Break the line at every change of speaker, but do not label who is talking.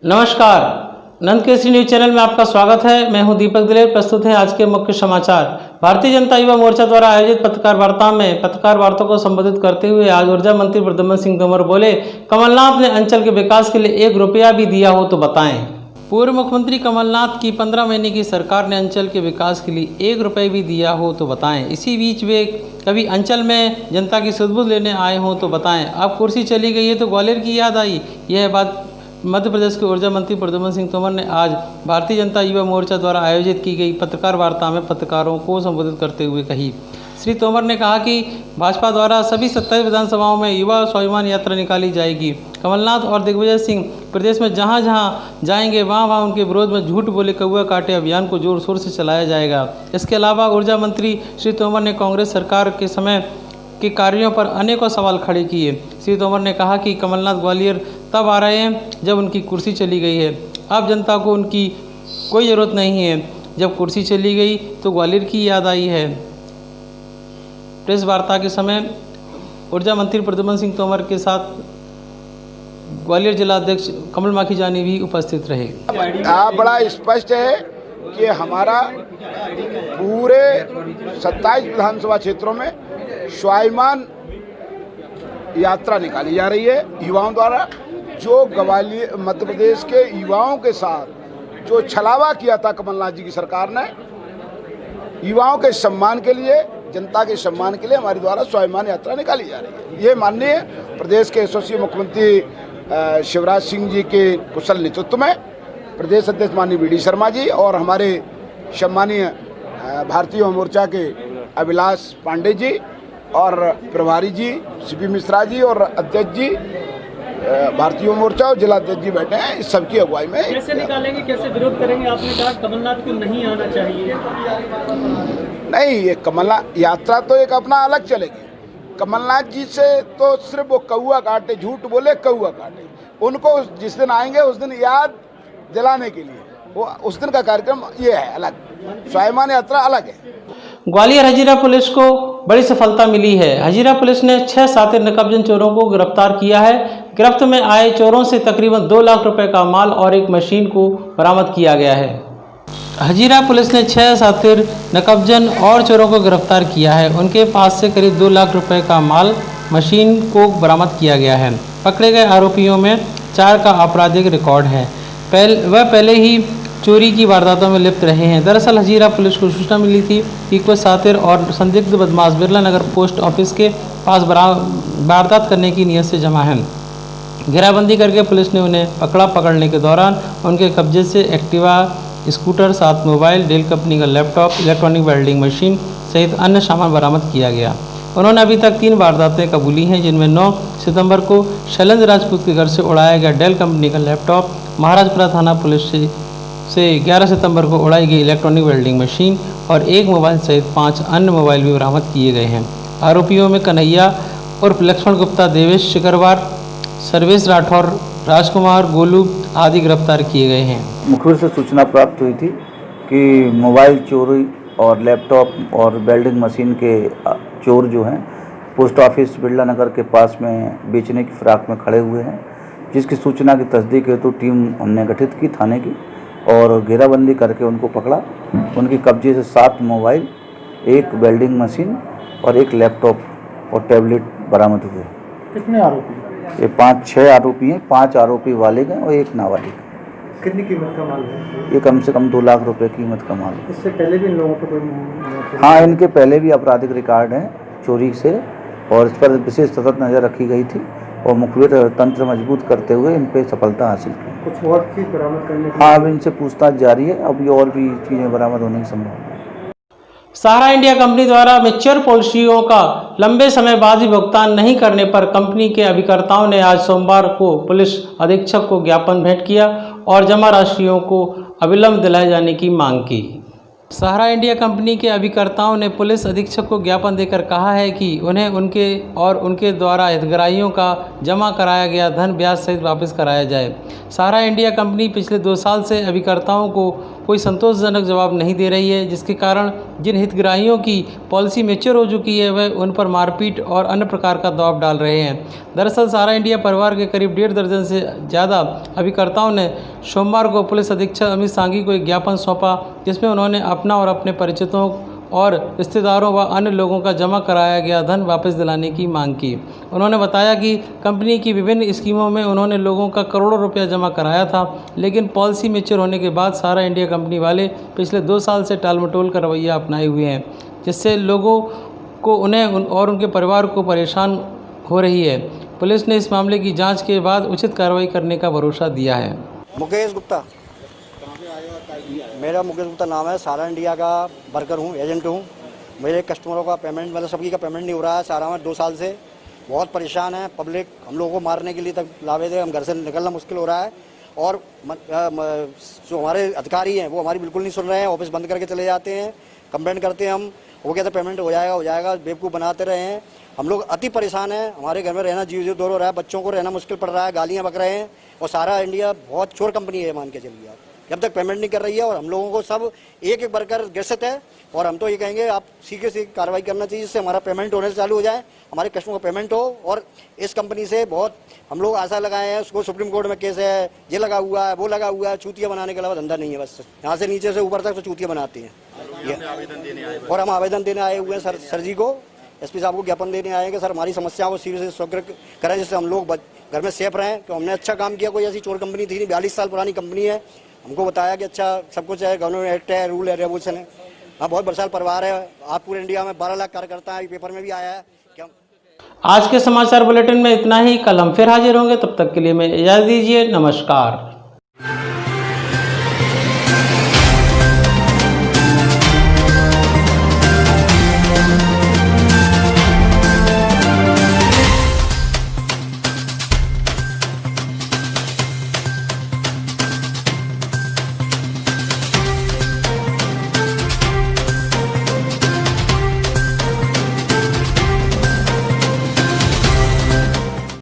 नमस्कार, नंद Kesari news channel में आपका स्वागत है। मैं हूं दीपक दिलेर। प्रस्तुत हैं आज के मुख्य समाचार। भारतीय जनता युवा मोर्चा द्वारा आयोजित पत्रकार वार्ता में पत्रकार वार्ता को संबोधित करते हुए आज ऊर्जा मंत्री प्रद्युम्न सिंह तोमर बोले, कमलनाथ ने अंचल के विकास के लिए 1 रुपया भी दिया हो तो बताएं। पूर्व मुख्यमंत्री कमलनाथ की 15 महीने की सरकार ने अंचल के विकास के लिए 1 रुपये भी दिया हो तो बताएं। इसी बीच वे कभी अंचल में जनता की सुध-बुध लेने आए हों तो बताएं। अब कुर्सी चली गई है तो ग्वालियर की याद आई। यह बात मध्य प्रदेश के ऊर्जा मंत्री प्रद्युम्न सिंह तोमर ने आज भारतीय जनता युवा मोर्चा द्वारा आयोजित की गई पत्रकार वार्ता में पत्रकारों को संबोधित करते हुए कही। श्री तोमर ने कहा कि भाजपा द्वारा सभी 27 विधानसभाओं में युवा स्वाभिमान यात्रा निकाली जाएगी। कमलनाथ और दिग्विजय सिंह प्रदेश में जहां जहां जाएंगे वहां उनके विरोध में झूठ बोले कौआ काटे अभियान को जोर शोर से चलाया जाएगा। इसके अलावा ऊर्जा मंत्री श्री तोमर ने कांग्रेस सरकार के समय के कार्यों पर अनेकों सवाल खड़े किए। श्री तोमर ने कहा कि कमलनाथ ग्वालियर तब आ रहे हैं जब उनकी कुर्सी चली गई है। अब जनता को उनकी कोई ज़रूरत नहीं है। जब कुर्सी चली गई तो ग्वालियर की याद आई है। प्रेस वार्ता के समय ऊर्जा मंत्री प्रद्युम्न सिंह तोमर के साथ ग्वालियर जिला अध्यक्ष कमल माखीजानी भी उपस्थित रहे।
बड़ा स्पष्ट है कि हमारा पूरे 27 विधानसभा क्षेत्रों में स्वाभिमान यात्रा निकाली जा रही है युवाओं द्वारा। जो ग्वालियर मध्य प्रदेश के युवाओं के साथ जो छलावा किया था कमलनाथ जी की सरकार ने, युवाओं के सम्मान के लिए, जनता के सम्मान के लिए हमारे द्वारा स्वाभिमान यात्रा निकाली जा रही है। ये माननीय प्रदेश के यशस्वी मुख्यमंत्री शिवराज सिंह जी के कुशल नेतृत्व में प्रदेश अध्यक्ष माननीय वी डी शर्मा जी और हमारे सम्मानीय भारतीय युवा मोर्चा के अभिलाष पांडे जी और प्रभारी जी सीपी मिश्रा जी और अध्यक्ष जी भारतीय युवा मोर्चा और जिला अध्यक्ष जी बैठे हैं। इस सबकी अगुवाई में
कैसे निकालेंगे, कैसे विरोध करेंगे? आपने कहा कमलनाथ को नहीं आना चाहिए।
नहीं, ये कमलनाथ यात्रा तो एक अपना अलग चलेगी। कमलनाथ जी से तो सिर्फ वो कौआ काटे, झूठ बोले कौआ काटे। उनको जिस दिन आएंगे उस दिन याद दिलाने के लिए वो उस दिन का कार्यक्रम ये है अलग, स्वाभिमान यात्रा अलग है।
ग्वालियर हजीरा पुलिस को बड़ी सफलता मिली है। हजीरा पुलिस ने 6 शातिर नकाबजन चोरों को गिरफ्तार किया है। गिरफ्त में आए चोरों से तकरीबन 2 लाख रुपए का माल और एक मशीन को बरामद किया गया है। हजीरा पुलिस ने 6 शातिर नकाबजन और चोरों को गिरफ्तार किया है। उनके पास से करीब 2 लाख रुपए का माल, मशीन को बरामद किया गया है। पकड़े गए आरोपियों में 4 का आपराधिक रिकॉर्ड है। वह पहले ही चोरी की वारदातों में लिप्त रहे हैं। दरअसल हजीरा पुलिस को सूचना मिली थी कि कुछ शातिर और संदिग्ध बदमाश बिरला नगर पोस्ट ऑफिस के पास वारदात करने की नीयत से जमा हैं। घेराबंदी करके पुलिस ने उन्हें पकड़ने के दौरान उनके कब्जे से Activa, scooter, 7 mobile, Dell company का लैपटॉप, इलेक्ट्रॉनिक वेल्डिंग मशीन सहित अन्य सामान बरामद किया गया। उन्होंने अभी तक 3 वारदातें कबूली हैं, जिनमें 9 सितंबर को शैलेंद्र राजपूत के घर से उड़ाया गया डेल कंपनी का लैपटॉप, महाराजपुरा थाना पुलिस से 11 सितंबर को उड़ाई गई इलेक्ट्रॉनिक वेल्डिंग मशीन और 1 मोबाइल सहित 5 अन्य मोबाइल भी बरामद किए गए हैं। आरोपियों में कन्हैया उर्फ लक्ष्मण गुप्ता, देवेश शिकरवार, सर्वेश राठौर, राजकुमार, गोलू आदि गिरफ्तार किए गए हैं।
मुखबिर से सूचना प्राप्त हुई थी कि मोबाइल चोरी और लैपटॉप और वेल्डिंग मशीन के चोर जो हैं पोस्ट ऑफिस बिरला नगर के पास में बेचने की फिराक में खड़े हुए हैं, जिसकी सूचना की तस्दीक हेतु टीम हमने गठित की थाने की और घेराबंदी करके उनको पकड़ा। उनके कब्जे से 7 मोबाइल, 1 वेल्डिंग मशीन और 1 लैपटॉप और टैबलेट बरामद हुए।
कितने आरोपी?
ये 5-6 आरोपी हैं। 5 आरोपी बालिग हैं और 1 नाबालिग।
कितनी कीमत का माल है?
ये कम से कम 2 लाख रुपए कीमत का माल है।
इससे पहले भी इन लोगों पर कोई?
हाँ, इनके पहले भी आपराधिक रिकॉर्ड हैं चोरी से और इस पर विशेष सतत नज़र रखी गई थी और मुखबिर तंत्र मजबूत करते हुए इन पर सफलता हासिल की।
कुछ और चीज़ बरामद करने की?
हाँ, अब इनसे पूछताछ जारी है। अभी और भी चीज़ें बरामद होने की संभावना है।
सहारा इंडिया कंपनी द्वारा मैच्योर पॉलिसियों का लंबे समय बाद भी भुगतान नहीं करने पर कंपनी के अभिकर्ताओं ने आज सोमवार को पुलिस अधीक्षक को ज्ञापन भेंट किया और जमा राशियों को अविलंब दिलाए जाने की मांग की। सहारा इंडिया कंपनी के अभिकर्ताओं ने पुलिस अधीक्षक को ज्ञापन देकर कहा है कि उन्हें उनके द्वारा हितग्राहियों का जमा कराया गया धन ब्याज सहित वापस कराया जाए। सहारा इंडिया कंपनी पिछले 2 साल से अभिकर्ताओं को कोई संतोषजनक जवाब नहीं दे रही है, जिसके कारण जिन हितग्राहियों की पॉलिसी मैच्योर हो चुकी है वह उन पर मारपीट और अन्य प्रकार का दबाव डाल रहे हैं। दरअसल सहारा इंडिया परिवार के करीब 1.5 दर्जन से ज़्यादा अभिकर्ताओं ने सोमवार को पुलिस अधीक्षक अमित सांघी को एक ज्ञापन सौंपा, जिसमें उन्होंने अपना और अपने परिचितों और रिश्तेदारों व अन्य लोगों का जमा कराया गया धन वापस दिलाने की मांग की। उन्होंने बताया कि कंपनी की विभिन्न स्कीमों में उन्होंने लोगों का करोड़ों रुपया जमा कराया था, लेकिन पॉलिसी मैच्योर होने के बाद सहारा इंडिया कंपनी वाले पिछले 2 साल से टालमटोल का रवैया अपनाए हुए हैं, जिससे लोगों को उन्हें और उनके परिवार को परेशान हो रही है। पुलिस ने इस मामले की जाँच के बाद उचित कार्रवाई करने का भरोसा दिया है।
मुकेश गुप्ता, मेरा मुकेश गुप्ता नाम है। सहारा इंडिया का वर्कर हूँ, एजेंट हूँ। मेरे कस्टमरों का पेमेंट मतलब सभी का पेमेंट नहीं हो रहा है। सहारा में 2 साल से बहुत परेशान है। पब्लिक हम लोगों को मारने के लिए तक लावे थे, हम घर से निकलना मुश्किल हो रहा है। और जो हमारे अधिकारी हैं वो हमारी बिल्कुल नहीं सुन रहे हैं, ऑफिस बंद करके चले जाते हैं, कंप्लेंट करते हैं हम, वो कहते पेमेंट हो जाएगा, बेवकूफ़ बनाते रहे हैं। हम लोग अति परेशान हैं। हमारे घर में रहना जीव दौड़ हो रहा है, बच्चों को रहना मुश्किल पड़ रहा है, गालियाँ बक रहे हैं। और सहारा इंडिया बहुत चोर कंपनी है, मान के चलिए आप, जब तक पेमेंट नहीं कर रही है। और हम लोगों को सब एक एक वर्कर ग्रसित है। और हम तो ये कहेंगे आप सीधे से कार्रवाई करना चाहिए, जिससे हमारा पेमेंट होने से चालू हो जाए, हमारे कस्टमर का पेमेंट हो। और इस कंपनी से बहुत हम लोग आशा लगाए हैं, उसको सुप्रीम कोर्ट में केस है, ये लगा हुआ है, वो लगा हुआ है। चूतिया बनाने के अलावा धंधा नहीं है, बस यहाँ से नीचे से ऊपर तक तो चूतिया बनाते हैं ये। और हम आवेदन देने आए हुए हैं सर जी को, एसपी साहब को ज्ञापन देने आए हैं कि सर हमारी समस्याओं को सीरियस से स्वीकृत करें, जिससे हम लोग घर में सेफ रहें। तो हमने अच्छा काम किया, कोई ऐसी चोर कंपनी थी नहीं, 42 साल पुरानी कंपनी है। हमको बताया कि अच्छा सब कुछ है, गवर्नमेंट एक्ट है, रूल है, रेगुलेशन है। हाँ, बहुत बरसाल परिवार है। आप पूरे इंडिया में 12 लाख कार्यकर्ता है, पेपर में भी आया है। क्या
आज के समाचार बुलेटिन में इतना ही। कल हम फिर हाजिर होंगे, तब तक के लिए मैं इजाज़त दीजिए। नमस्कार।